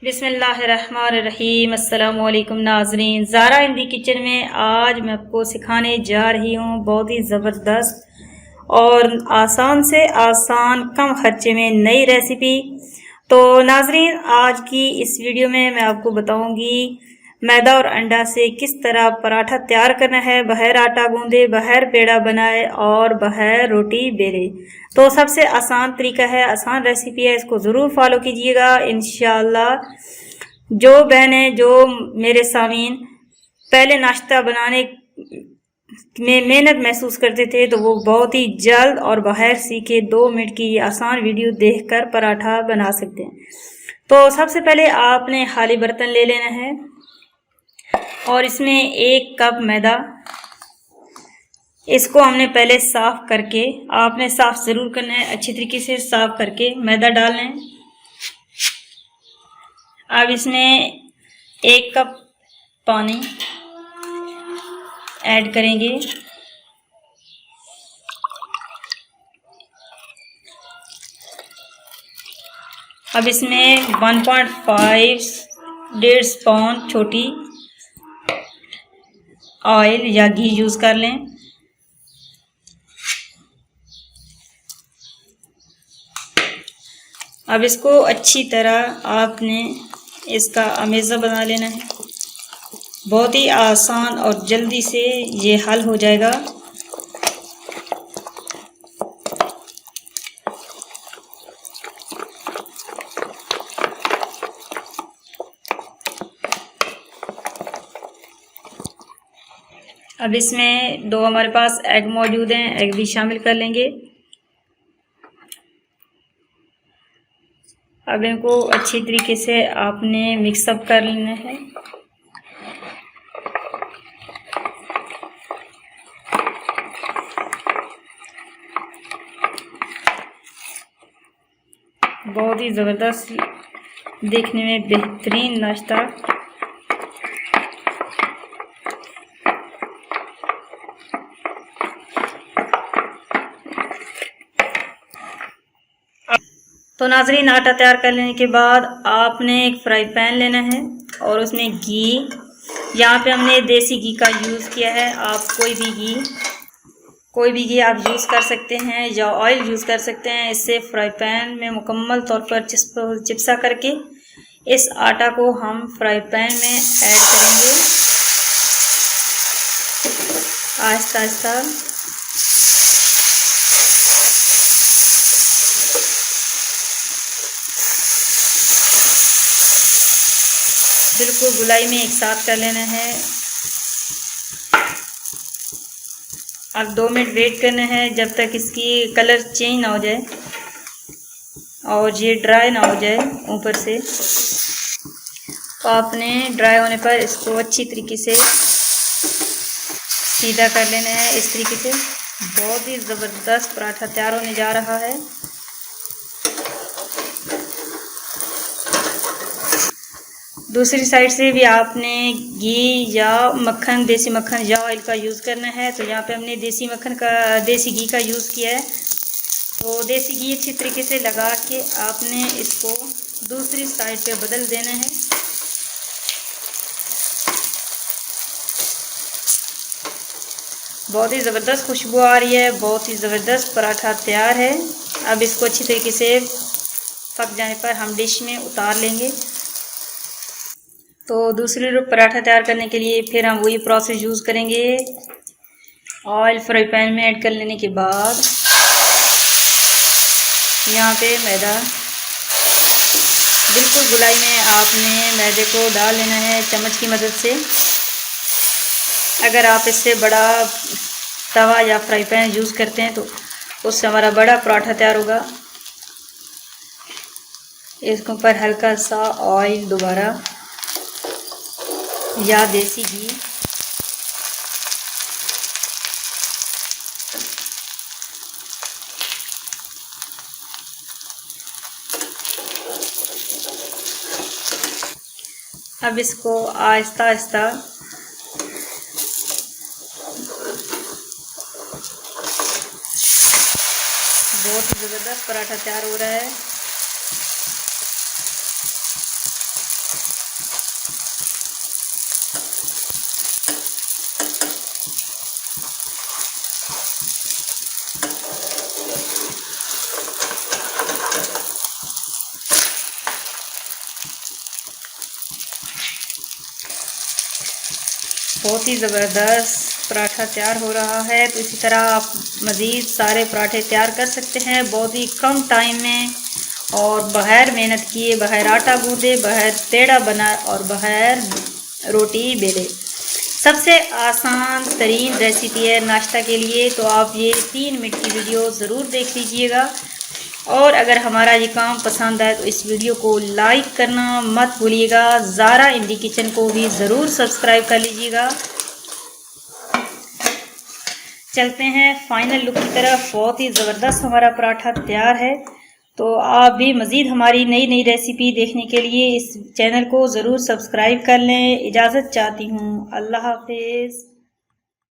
बिस्मिल्लाहिर्रहमानिर्रहीम। अस्सलाम वालेकुम नाज़रीन, ज़ारा हिंदी किचन में आज मैं आपको सिखाने जा रही हूँ बहुत ही ज़बरदस्त और आसान से आसान कम खर्चे में नई रेसिपी। तो नाज़रीन, आज की इस वीडियो में मैं आपको बताऊंगी मैदा और अंडा से किस तरह पराठा तैयार करना है, बगैर आटा गूंदे, बगैर पेड़ा बनाए और बगैर रोटी बेले। तो सबसे आसान तरीका है, आसान रेसिपी है, इसको ज़रूर फॉलो कीजिएगा इंशाअल्लाह। जो बहनें, जो मेरे सामीन पहले नाश्ता बनाने में मेहनत महसूस करते थे, तो वो बहुत ही जल्द और बगैर सीखे 2 मिनट की ये आसान वीडियो देखकर पराठा बना सकते हैं। तो सबसे पहले आपने खाली बर्तन ले लेना है और इसमें 1 कप मैदा, इसको हमने पहले साफ करके, आपने साफ ज़रूर करना है, अच्छी तरीके से साफ करके मैदा डालना है। अब इसमें 1 कप पानी ऐड करेंगे। अब इसमें 1.5 1.5 स्पून छोटी ऑयल या घी यूज़ कर लें। अब इसको अच्छी तरह आपने इसका अमेज़ा बना लेना है। बहुत ही आसान और जल्दी से ये हल हो जाएगा। अब इसमें 2 हमारे पास एग मौजूद हैं, एग भी शामिल कर लेंगे। अब इनको अच्छी तरीके से आपने मिक्सअप कर लेना है। बहुत ही ज़बरदस्त, देखने में बेहतरीन नाश्ता। तो नाज़रीन, आटा तैयार कर लेने के बाद आपने एक फ्राई पैन लेना है और उसमें घी, यहाँ पे हमने देसी घी का यूज़ किया है। आप कोई भी घी आप यूज़ कर सकते हैं या ऑयल यूज़ कर सकते हैं। इससे फ्राई पैन में मुकम्मल तौर पर चिपसा करके इस आटा को हम फ्राई पैन में ऐड करेंगे आहिस्ता आहिस्ता। बिल्कुल गुलाई में एक साथ कर लेना है। अब 2 मिनट वेट करना है जब तक इसकी कलर चेंज ना हो जाए और ये ड्राई ना हो जाए ऊपर से। तो आपने ड्राई होने पर इसको अच्छी तरीके से सीधा कर लेना है इस तरीके से। बहुत ही ज़बरदस्त पराठा तैयार होने जा रहा है। दूसरी साइड से भी आपने घी या मक्खन, देसी मक्खन या ऑयल का यूज़ करना है। तो यहाँ पे हमने देसी घी का यूज़ किया है। तो देसी घी अच्छी तरीके से लगा के आपने इसको दूसरी साइड पे बदल देना है। बहुत ही ज़बरदस्त खुशबू आ रही है, बहुत ही ज़बरदस्त पराठा तैयार है। अब इसको अच्छी तरीके से पक जाने पर हम डिश में उतार लेंगे। तो दूसरी पराठा तैयार करने के लिए फिर हम वही प्रोसेस यूज़ करेंगे। ऑयल फ्राई पैन में ऐड कर लेने के बाद यहाँ पे मैदा, बिल्कुल गुलाई में आपने मैदे को डाल लेना है चम्मच की मदद से। अगर आप इससे बड़ा तवा या फ्राई पैन यूज़ करते हैं तो उससे हमारा बड़ा पराठा तैयार होगा। इसके ऊपर हल्का सा ऑयल दोबारा या देसी घी, अब इसको आहिस्ता आहिस्ता बहुत ही ज़बरदस्त पराठा तैयार हो रहा है। बहुत ही ज़बरदस्त पराठा तैयार हो रहा है। तो इसी तरह आप मज़ीद सारे पराठे तैयार कर सकते हैं बहुत ही कम टाइम में और बग़ैर मेहनत किए, बग़ैर आटा गूँदे, बग़ैर पेड़ा बना और बग़ैर रोटी बेले। सबसे आसान तरीन रेसिपी है नाश्ता के लिए। तो आप ये 3 मिनट की वीडियो ज़रूर देख लीजिएगा और अगर हमारा ये काम पसंद आए तो इस वीडियो को लाइक करना मत भूलिएगा। ज़ारा इंडी किचन को भी ज़रूर सब्सक्राइब कर लीजिएगा। चलते हैं फाइनल लुक की तरफ। बहुत ही ज़बरदस्त हमारा पराठा तैयार है। तो आप भी मज़ीद हमारी नई नई रेसिपी देखने के लिए इस चैनल को ज़रूर सब्सक्राइब कर लें। इजाज़त चाहती हूँ। अल्लाह हाफ़िज़।